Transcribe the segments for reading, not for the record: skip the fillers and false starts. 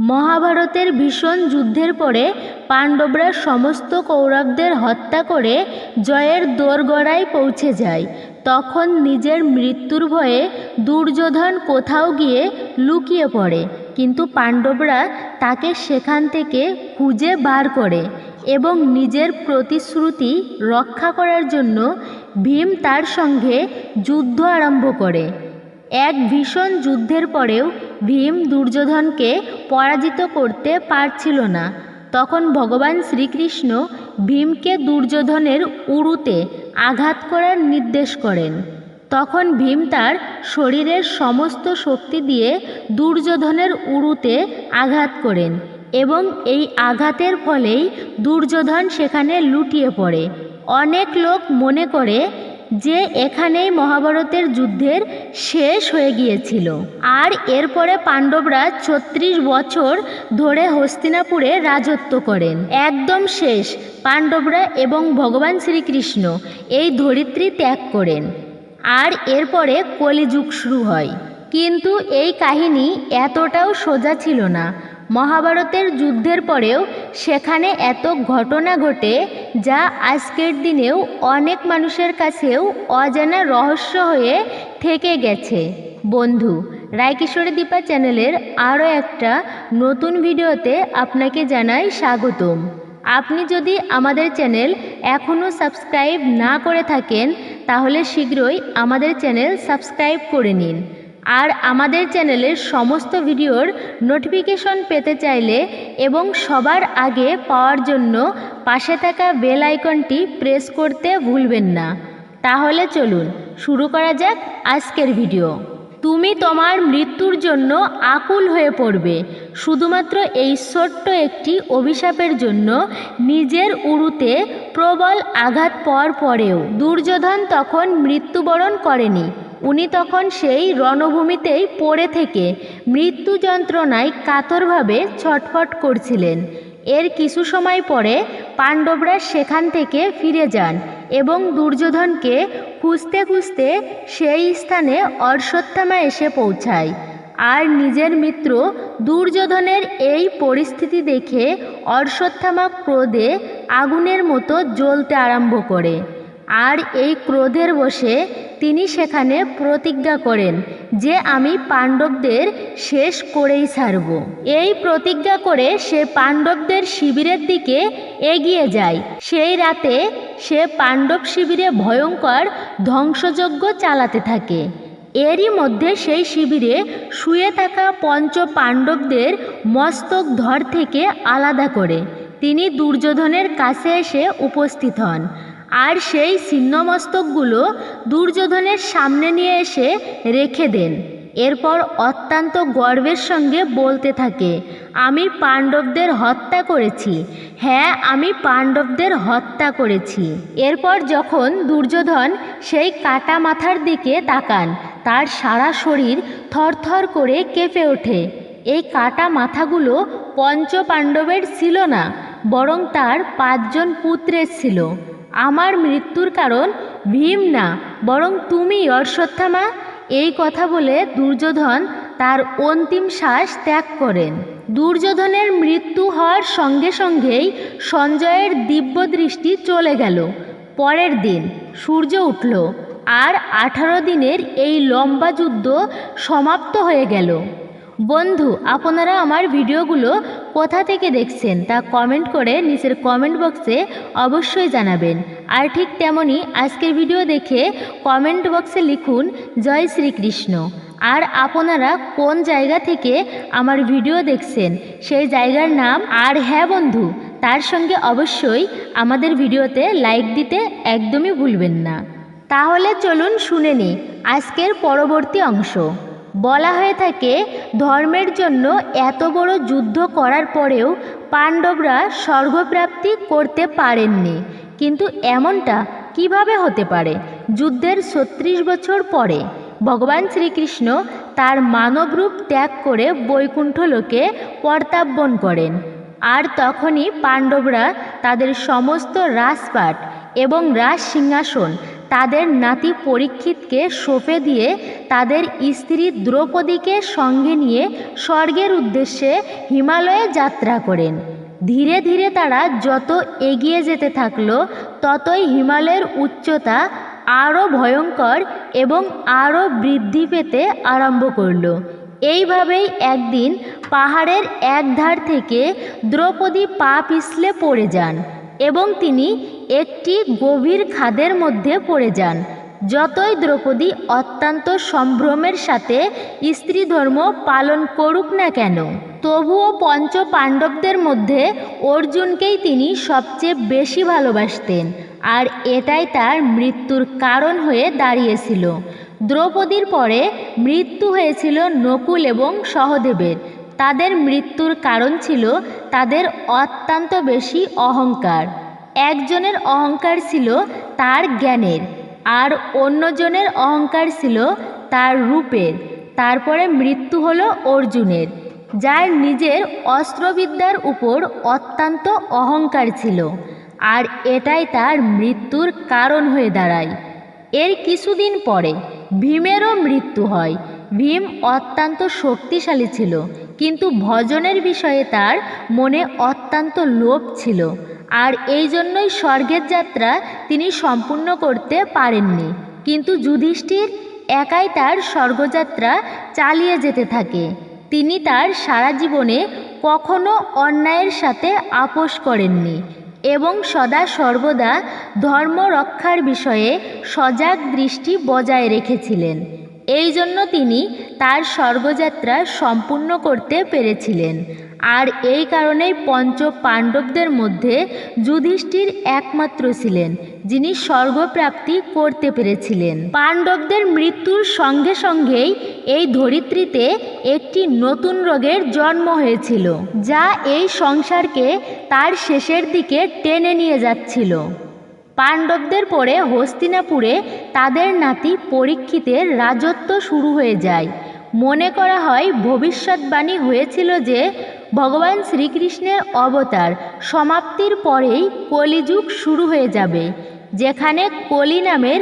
মহাভারতের ভীষণ যুদ্ধের পরে পাণ্ডবরা সমস্ত কৌরবদের হত্যা করে জয়ের দোরগোড়ায় পৌঁছে যায়। তখন নিজের মৃত্যুর ভয়ে দুর্যোধন কোথাও গিয়ে লুকিয়ে পড়ে, কিন্তু পাণ্ডবরা তাকে সেখান থেকে খুঁজে বার করে এবং নিজের প্রতিশ্রুতি রক্ষা করার জন্য ভীম তার সঙ্গে যুদ্ধ আরম্ভ করে। এক ভীষণ যুদ্ধের পরেও ভীম দুর্যোধনকে পরাজিত করতে পারছিল না। তখন ভগবান শ্রীকৃষ্ণ ভীমকে দুর্যোধনের উরুতে আঘাত করার নির্দেশ করেন। তখন ভীম তার শরীরের সমস্ত শক্তি দিয়ে দুর্যোধনের উরুতে আঘাত করেন এবং এই আঘাতের ফলেই দুর্যোধন সেখানে লুটিয়ে পড়ে। অনেক লোক মনে করে যে এখানেই মহাভারতের যুদ্ধের শেষ হয়ে গিয়েছিল, আর এরপরে পাণ্ডবরা 36 বছর ধরে হস্তিনাপুরে রাজত্ব করেন। একদম শেষ পাণ্ডবরা এবং ভগবান শ্রীকৃষ্ণ এই ধরিত্রী ত্যাগ করেন, আর এরপরে কলিযুগ শুরু হয়। কিন্তু এই কাহিনী এতটাও সোজা ছিল না। মহাভারতের যুদ্ধের পরেও সেখানে এত ঘটনা ঘটে যা আজকের দিনেও অনেক মানুষের কাছেও অজানা রহস্য হয়ে থেকে গেছে। বন্ধু, রায়কিশোরী দীপা চ্যানেলের আরও একটা নতুন ভিডিওতে আপনাকে জানাই স্বাগতম। আপনি যদি আমাদের চ্যানেল এখনও সাবস্ক্রাইব না করে থাকেন তাহলে শীঘ্রই আমাদের চ্যানেল সাবস্ক্রাইব করে নিন। আর আমাদের চ্যানেলের সমস্ত ভিডিওর নোটিফিকেশন পেতে চাইলে এবং সবার আগে পাওয়ার জন্য পাশে থাকা বেল আইকনটি প্রেস করতে ভুলবেন না। তাহলে চলুন শুরু করা যাক আজকের ভিডিও। তুমি তোমার মৃত্যুর জন্য আকুল হয়ে পড়বে শুধুমাত্র এই ছোট্ট একটি অভিশাপের জন্য। নিজের উরুতে প্রবল আঘাত পাওয়ার পরেও দুর্যোধন তখন মৃত্যুবরণ করেনি। উনি তখন সেই রণভূমিতেই পড়ে থেকে মৃত্যু যন্ত্রণায় কাতরভাবে ছটফট করছিলেন। এর কিছু সময় পরে পাণ্ডবরা সেখান থেকে ফিরে যান এবং দুর্যোধনকে খুঁজতে খুঁজতে সেই স্থানে অশ্বত্থামা এসে পৌঁছায়। আর নিজের মিত্র দুর্যোধনের এই পরিস্থিতি দেখে অশ্বত্থামা ক্রোধে আগুনের মতো জ্বলতে আরম্ভ করে। আর এই ক্রোধের বশে তিনি সেখানে প্রতিজ্ঞা করেন যে আমি পাণ্ডবদের শেষ করেই ছাড়ব। এই প্রতিজ্ঞা করে সে পাণ্ডবদের শিবিরের দিকে এগিয়ে যায়। সেই রাতে সে পাণ্ডব শিবিরে ভয়ঙ্কর ধ্বংসযজ্ঞ চালাতে থাকে। এরই মধ্যে সেই শিবিরে শুয়ে থাকা পঞ্চ পাণ্ডবদের মস্তক ধর থেকে আলাদা করে তিনি দুর্যোধনের কাছে এসে উপস্থিত হন, আর সেই ছিন্নমস্তকগুলো দুর্যোধনের সামনে নিয়ে এসে রেখে দেন। এরপর অত্যন্ত গর্বের সঙ্গে বলতে থাকে, আমি পাণ্ডবদের হত্যা করেছি, হ্যাঁ আমি পাণ্ডবদের হত্যা করেছি। এরপর যখন দুর্যোধন সেই কাটা মাথার দিকে তাকান, তার সারা শরীর থরথর করে কেঁপে ওঠে। এই কাটা মাথাগুলো পঞ্চ পাণ্ডবের ছিল না, বরং তার 5 জন পুত্রের ছিল। আমার মৃত্যুর কারণ ভীম না, বরং তুমি অশ্বত্থামা। এই কথা বলে দুর্যোধন তার অন্তিম শ্বাস ত্যাগ করেন। দুর্যোধনের মৃত্যু হওয়ার সঙ্গে সঙ্গেই সঞ্জয়ের দিব্য দৃষ্টি চলে গেল। পরের দিন সূর্য উঠল আর 18 দিনের এই লম্বা যুদ্ধ সমাপ্ত হয়ে গেল। বন্ধু, আপনারা আমার ভিডিওগুলো কোথা থেকে দেখছেন তা কমেন্ট করে নিচের কমেন্ট বক্সে অবশ্যই জানাবেন। আর ঠিক তেমনই আজকের ভিডিও দেখে কমেন্ট বক্সে লিখুন জয় শ্রীকৃষ্ণ। আর আপনারা কোন জায়গা থেকে আমার ভিডিও দেখছেন সেই জায়গার নাম, আর হ্যাঁ বন্ধু, তার সঙ্গে অবশ্যই আমাদের ভিডিওতে লাইক দিতে একদমই ভুলবেন না। তাহলে চলুন শুনে নিই আজকের পরবর্তী অংশ। বলা হয়ে থাকে, ধর্মের জন্য এত বড় যুদ্ধ করার পরেও পাণ্ডবরা স্বর্গপ্রাপ্তি করতে পারেননি। কিন্তু এমনটা কিভাবে হতে পারে? যুদ্ধের 36 বছর পরে ভগবান শ্রীকৃষ্ণ তার মানবরূপ ত্যাগ করে বৈকুণ্ঠ লোকে প্রত্যাবর্তন করেন। আর তখনই পাণ্ডবরা তাদের সমস্ত রাজপাট এবং রাজ সিংহাসন তাদের নাতি পরীক্ষিতকে সঁপে দিয়ে তাদের স্ত্রী দ্রৌপদীকে সঙ্গে নিয়ে স্বর্গের উদ্দেশ্যে হিমালয়ে যাত্রা করেন। ধীরে ধীরে তারা যত এগিয়ে যেতে থাকলো ততই হিমালয়ের উচ্চতা আরও ভয়ঙ্কর এবং আরও বৃদ্ধি পেতে আরম্ভ করলো। এইভাবেই একদিন পাহাড়ের এক ধার থেকে দ্রৌপদী পা পিছলে পড়ে যান এবং তিনি একটি গভীর খাদের মধ্যে পড়ে যান। যতই দ্রৌপদী অত্যন্ত সম্ভ্রমের সাথে স্ত্রী ধর্ম পালন করুক না কেন, তবুও পঞ্চ পাণ্ডবদের মধ্যে অর্জুনকেই তিনি সবচেয়ে বেশি ভালোবাসতেন, আর এটাই তার মৃত্যুর কারণ হয়ে দাঁড়িয়েছিল। দ্রৌপদীর পরে মৃত্যু হয়েছিল নকুল এবং সহদেবের। তাদের মৃত্যুর কারণ ছিল তাদের অত্যন্ত বেশি অহংকার। একজনের অহংকার ছিল তার জ্ঞানের, আর অন্যজনের অহংকার ছিল তার রূপের। তারপরে মৃত্যু হলো অর্জুনের, যার নিজের অস্ত্রবিদ্যার উপর অত্যন্ত অহংকার ছিল, আর এটাই তার মৃত্যুর কারণ হয়ে দাঁড়ায়। এর কিছুদিন পরে ভীমেরও মৃত্যু হয়। ভীম অত্যন্ত শক্তিশালী ছিল, কিন্তু ভজনের বিষয়ে তার মনে অত্যন্ত লোভ ছিল, আর এই জন্যই স্বর্গের যাত্রা তিনি সম্পূর্ণ করতে পারেননি। কিন্তু যুধিষ্ঠির একাই তার স্বর্গযাত্রা চালিয়ে যেতে থাকে। তিনি তার সারা জীবনে কখনো অন্যায়ের সাথে আপোষ করেননি এবং সদা সর্বদা ধর্ম রক্ষার বিষয়ে সজাগ দৃষ্টি বজায় রেখেছিলেন। এই জন্য তিনি তার স্বর্গযাত্রা সম্পূর্ণ করতে পেরেছিলেন। আর এই কারণেই পঞ্চ পাণ্ডবদের মধ্যে যুধিষ্ঠির একমাত্র ছিলেন যিনি স্বর্গপ্রাপ্তি করতে পেরেছিলেন। পাণ্ডবদের মৃত্যুর সঙ্গে সঙ্গেই এই ধরিত্রীতে একটি নতুন রোগের জন্ম হয়েছিল, যা এই সংসারকে তার শেষের দিকে টেনে নিয়ে যাচ্ছিল। পাণ্ডবদের পরে হস্তিনাপুরে তাদের নাতি পরীক্ষিতের রাজত্ব শুরু হয়ে যায়। মনে করা হয় ভবিষ্যৎবাণী হয়েছিল যে ভগবান শ্রীকৃষ্ণের অবতার সমাপ্তির পরেই কলিযুগ শুরু হয়ে যাবে, যেখানে কলি নামের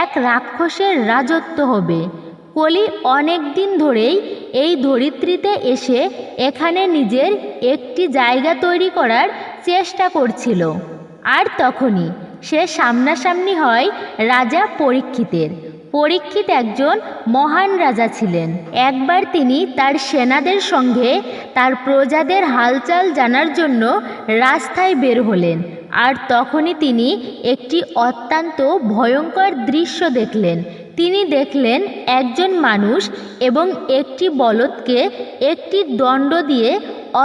এক রাক্ষসের রাজত্ব হবে। কলি অনেক দিন ধরেই এই ধরিত্রীতে এসে এখানে নিজের একটি জায়গা তৈরি করার চেষ্টা করছিল, আর তখনই সে সামনাসামনি হয় রাজা পরীক্ষিতের। পরীক্ষিত একজন মহান রাজা ছিলেন। একবার তিনি তার সেনাদের সঙ্গে তার প্রজাদের হালচাল জানার জন্য রাস্তায় বের হলেন, আর তখনই তিনি একটি অত্যন্ত ভয়ঙ্কর দৃশ্য দেখলেন। তিনি দেখলেন একজন মানুষ এবং একটি বলদকে একটি দণ্ড দিয়ে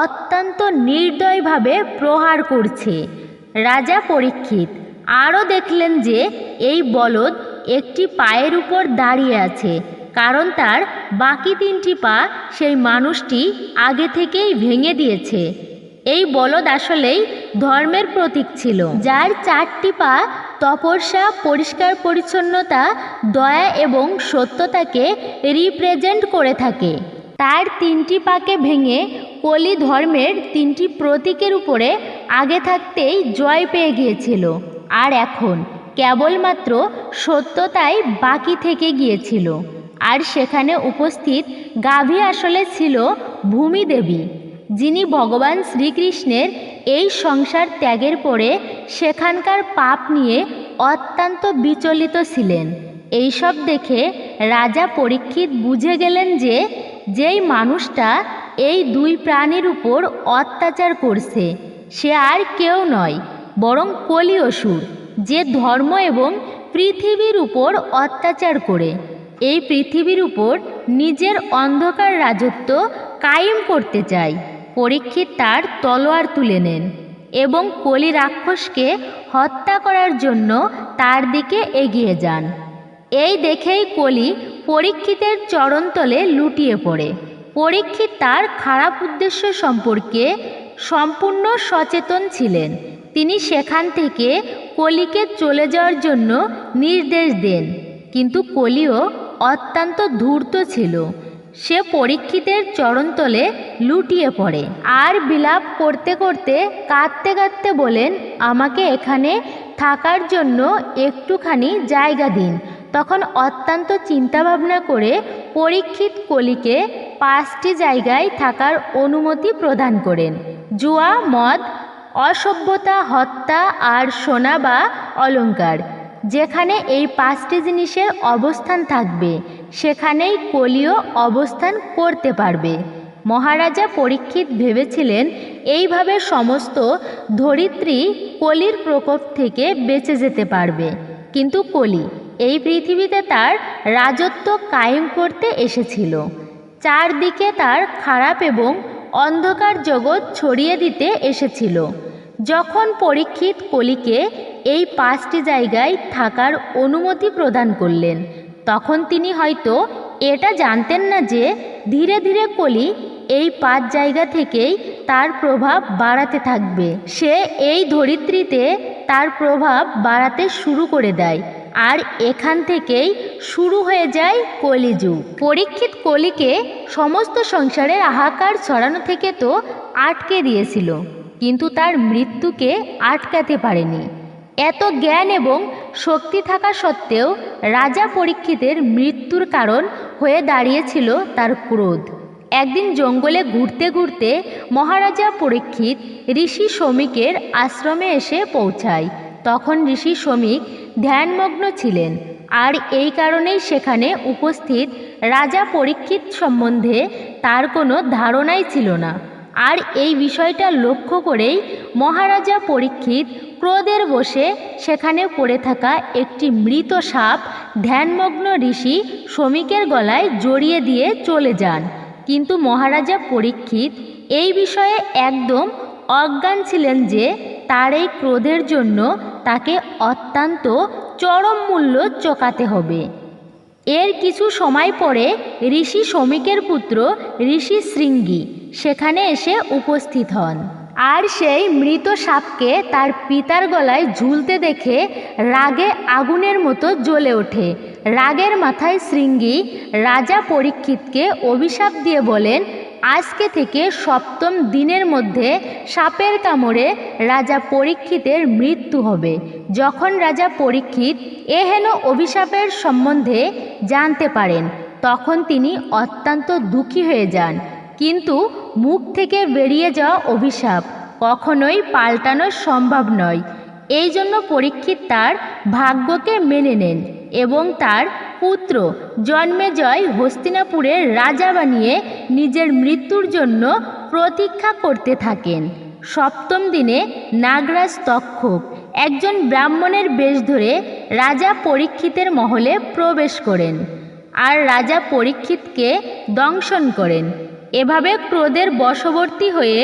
অত্যন্ত নির্দয়ভাবে প্রহার করছে। রাজা পরীক্ষিত আরও দেখলেন যে এই বলদ একটি পায়ের উপর দাঁড়িয়ে আছে, কারণ তার বাকি তিনটি পা সেই মানুষটি আগে থেকেই ভেঙে দিয়েছে। এই বলদ আসলেই ধর্মের প্রতীক ছিল, যার চারটি পা তপস্যা, পরিষ্কার পরিচ্ছন্নতা, দয়া এবং সত্যতাকে রিপ্রেজেন্ট করে থাকে। তার তিনটি পাকে ভেঙে কলি ধর্মের তিনটি প্রতীকের উপরে আগে থাকতেই জয় পেয়ে গিয়েছিল, আর এখন কেবলমাত্র সত্যতাই বাকি থেকে গিয়েছিল। আর সেখানে উপস্থিত গাভী আসলে ছিল ভূমিদেবী, যিনি ভগবান শ্রীকৃষ্ণের এই সংসার ত্যাগের পরে সেখানকার পাপ নিয়ে অত্যন্ত বিচলিত ছিলেন। এইসব দেখে রাজা পরীক্ষিত বুঝে গেলেন যে যেই মানুষটা এই দুই প্রাণীর উপর অত্যাচার করছে সে আর কেউ নয়, বরং কলি অসুর, যে ধর্ম এবং পৃথিবীর উপর অত্যাচার করে এই পৃথিবীর উপর নিজের অন্ধকার রাজত্ব কায়েম করতে চায়। পরীক্ষিত তার তলোয়ার তুলে নেন এবং কলি রাক্ষসকে হত্যা করার জন্য তার দিকে এগিয়ে যান। এই দেখেই কলি পরীক্ষিতের চরণতলে লুটিয়ে পড়ে। পরীক্ষিত তার খারাপ উদ্দেশ্য সম্পর্কে সম্পূর্ণ সচেতন ছিলেন। তিনি সেখান থেকে কলিকে চলে যাওয়ার জন্য নির্দেশ দেন, কিন্তু কলিও অত্যন্ত ধূর্ত ছিল। সে পরীক্ষিতের চরণতলে লুটিয়ে পড়ে আর বিলাপ করতে করতে কাঁদতে কাঁদতে বলেন, আমাকে এখানে থাকার জন্য একটুখানি জায়গা দিন। তখন অত্যন্ত চিন্তাভাবনা করে পরীক্ষিত কলিকে 5টি জায়গায় থাকার অনুমতি প্রদান করেন। জুয়া, মদ, অসভ্যতা, হত্যা আর সোনা বা অলংকার। যেখানে এই 5টি জিনিসের অবস্থান থাকবে সেখানেই কলিও অবস্থান করতে পারবে। মহারাজা পরীক্ষিত ভেবেছিলেন এইভাবে সমস্ত ধরিত্রী কলির প্রকোপ থেকে বেঁচে যেতে পারবে। কিন্তু কলি এই পৃথিবীতে তার রাজত্ব কায়েম করতে এসেছিল। চারদিকে তার খারাপ এবং অন্ধকার জগৎ ছড়িয়ে দিতে এসেছিল। যখন পরীক্ষিত কলিকে এই 5টি জায়গায় থাকার অনুমতি প্রদান করলেন, তখন তিনি হয়তো এটা জানতেন না যে ধীরে ধীরে কলি এই 5 জায়গা থেকেই তার প্রভাব বাড়াতে থাকবে। সে এই ধরিত্রীতে তার প্রভাব বাড়াতে শুরু করে দেয়, আর এখান থেকেই শুরু হয়ে যায় কলিযুগ। পরীক্ষিত কলিকে সমস্ত সংসারের হাহাকার ছড়ানো থেকে তো আটকে দিয়েছিল, কিন্তু তার মৃত্যুকে আটকাতে পারেনি। এত জ্ঞান এবং শক্তি থাকা সত্ত্বেও রাজা পরীক্ষিতের মৃত্যুর কারণ হয়ে দাঁড়িয়েছিল তার ক্রোধ। একদিন জঙ্গলে ঘুরতে ঘুরতে মহারাজা পরীক্ষিত ঋষি শমিকের আশ্রমে এসে পৌঁছায়। তখন ঋষি শমিক ধ্যানমগ্ন ছিলেন, আর এই কারণেই সেখানে উপস্থিত রাজা পরীক্ষিত সম্বন্ধে তার কোনো ধারণাই ছিল না। আর এই বিষয়টা লক্ষ্য করেই মহারাজা পরীক্ষিত ক্রোধের বশে সেখানে পড়ে থাকা একটি মৃত সাপ ধ্যানমগ্ন ঋষি শমিকের গলায় জড়িয়ে দিয়ে চলে যান। কিন্তু মহারাজা পরীক্ষিত এই বিষয়ে একদম অজ্ঞান ছিলেন যে তার এই ক্রোধের জন্য তাকে অত্যন্ত চরম মূল্য চোকাতে হবে। এর কিছু সময় পরে ঋষি শমিকের পুত্র ঋষি শৃঙ্গী সেখানে এসে উপস্থিত হন, আর সেই মৃত সাপকে তার পিতার গলায় ঝুলতে দেখে রাগে আগুনের মতো জ্বলে ওঠে। রাগের মাথায় শৃঙ্গী রাজা পরীক্ষিতকে অভিশাপ দিয়ে বলেন, আজকে থেকে 7ম দিনের মধ্যে সাপের কামড়ে রাজা পরীক্ষিতের মৃত্যু হবে। যখন রাজা পরীক্ষিত এহেন অভিশাপের সম্বন্ধে জানতে পারেন, তখন তিনি অত্যন্ত দুঃখী হয়ে যান। কিন্তু মুখ থেকে বেরিয়ে যাওয়া অভিশাপ কখনোই পাল্টানো সম্ভব নয়। এই জন্য পরীক্ষিত তার ভাগ্যকে মেনে নেন এবং তার পুত্র জন্মেজয় হস্তিনাপুরের রাজা বানিয়ে নিজের মৃত্যুর জন্য প্রতীক্ষা করতে থাকেন। 7ম দিনে নাগরাজ তক্ষক একজন ব্রাহ্মণের বেশ ধরে রাজা পরীক্ষিতের মহলে প্রবেশ করেন আর রাজা পরীক্ষিতকে দংশন করেন। এভাবে ক্রোধের বশবর্তী হয়ে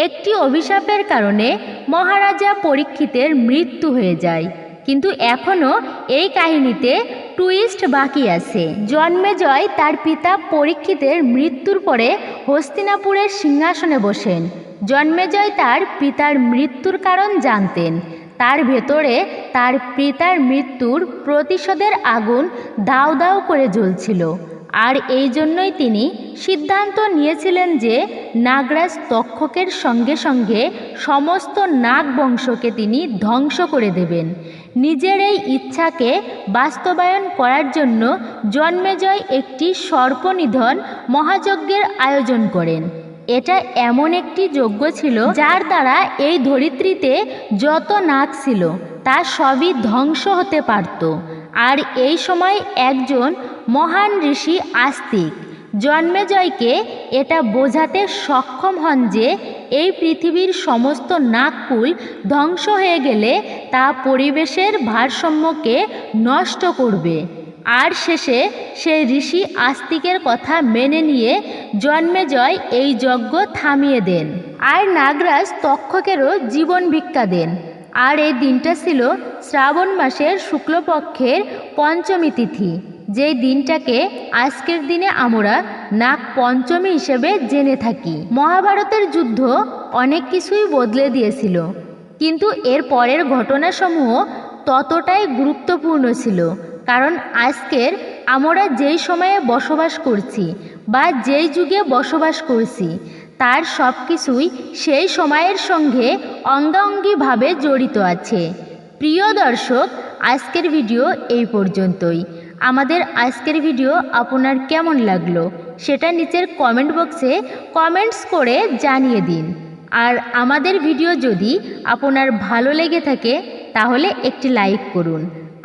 একটি অভিশাপের কারণে মহারাজা পরীক্ষিতের মৃত্যু হয়ে যায়। কিন্তু এখনও এই কাহিনীতে টুইস্ট বাকি আছে। জন্মেজয় তার পিতা পরীক্ষিতের মৃত্যুর পরে হস্তিনাপুরের সিংহাসনে বসেন। জন্মেজয় তার পিতার মৃত্যুর কারণ জানতেন। তার ভেতরে তার পিতার মৃত্যুর প্রতিশোধের আগুন দাউ দাউ করে জ্বলছিল, আর এই জন্যই তিনি সিদ্ধান্ত নিয়েছিলেন যে নাগরাজ তক্ষকের সঙ্গে সঙ্গে সমস্ত নাগ বংশকে তিনি ধ্বংস করে দেবেন। নিজের এই ইচ্ছাকে বাস্তবায়ন করার জন্য জন্মেজয় একটি সর্পনিধন মহাযজ্ঞের আয়োজন করেন। এটা এমন একটি যজ্ঞ ছিল যার দ্বারা এই ধরিত্রীতে যত নাগ ছিল তা সবই ধ্বংস হতে পারত। আর এই সময় একজন মহান ঋষি আস্তিক জন্মেজয়কে এটা বোঝাতে সক্ষম হন যে এই পৃথিবীর সমস্ত নাগকুল ধ্বংস হয়ে গেলে তা পরিবেশের ভারসাম্যকে নষ্ট করবে। আর শেষে সেই ঋষি আস্তিকের কথা মেনে নিয়ে জন্মেজয় এই যজ্ঞ থামিয়ে দেন আর নাগরাজ তক্ষকেরও জীবন ভিক্ষা দেন। আর এই দিনটা ছিল শ্রাবণ মাসের শুক্লপক্ষের পঞ্চমী তিথি, যেই দিনটাকে আজকের দিনে আমরা নাগ পঞ্চমী হিসেবে জেনে থাকি। মহাভারতের যুদ্ধ অনেক কিছুই বদলে দিয়েছিল, কিন্তু এর পরের ঘটনাসমূহ ততটাই গুরুত্বপূর্ণ ছিল। কারণ আজকের আমরা যেই সময়ে বসবাস করছি বা যেই যুগে বসবাস করছি তার সব কিছুই সেই সময়ের সঙ্গে অঙ্গাঙ্গিভাবে জড়িত আছে। প্রিয় দর্শক, আজকের ভিডিও এই পর্যন্তই। আমাদের আজকের ভিডিও আপনার কেমন লাগলো সেটা নিচের কমেন্ট বক্সে কমেন্টস করে জানিয়ে দিন। আর আমাদের ভিডিও যদি আপনার ভালো লেগে থাকে তাহলে একটি লাইক করুন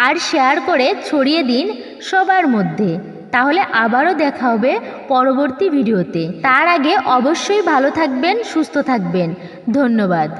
আর শেয়ার করে ছড়িয়ে দিন সবার মধ্যে। তাহলে আবারও দেখা হবে পরবর্তী ভিডিওতে। তার আগে অবশ্যই ভালো থাকবেন, সুস্থ থাকবেন। ধন্যবাদ।